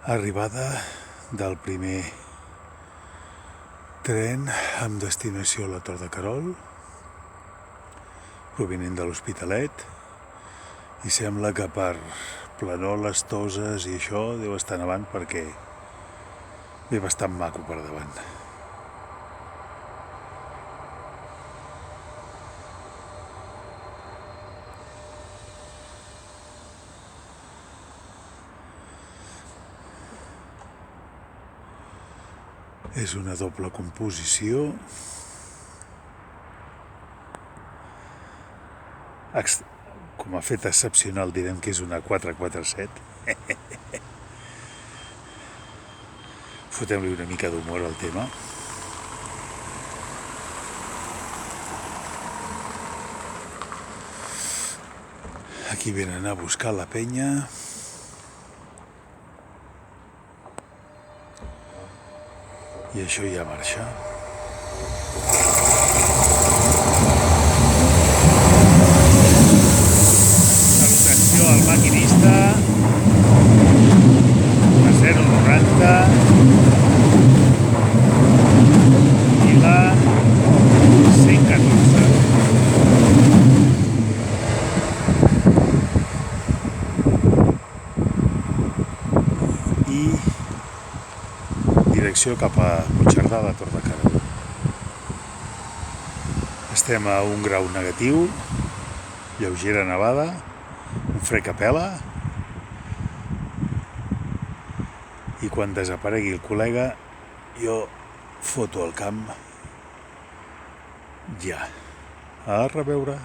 Arribada del primer tren amb destinació a la Tor de Querol, provinent de l'Hospitalet, i sembla que per Planoles, Toses i això deu estar nevant perquè ve bastant maco per davant. És una doble composició com a fet excepcional direm que és una 447. Fotem-li una mica d'humor al tema. Aquí venen a buscar la penya. I això ja marxa. Salutació al maquinista. La 090. I la 114. I direcció cap a Puigcerdà de Tor de Querol. Estem a 1 grau negatiu, lleugera nevada, un fred que pela, i quan desaparegui el col·lega jo foto el camp ja. A reveure.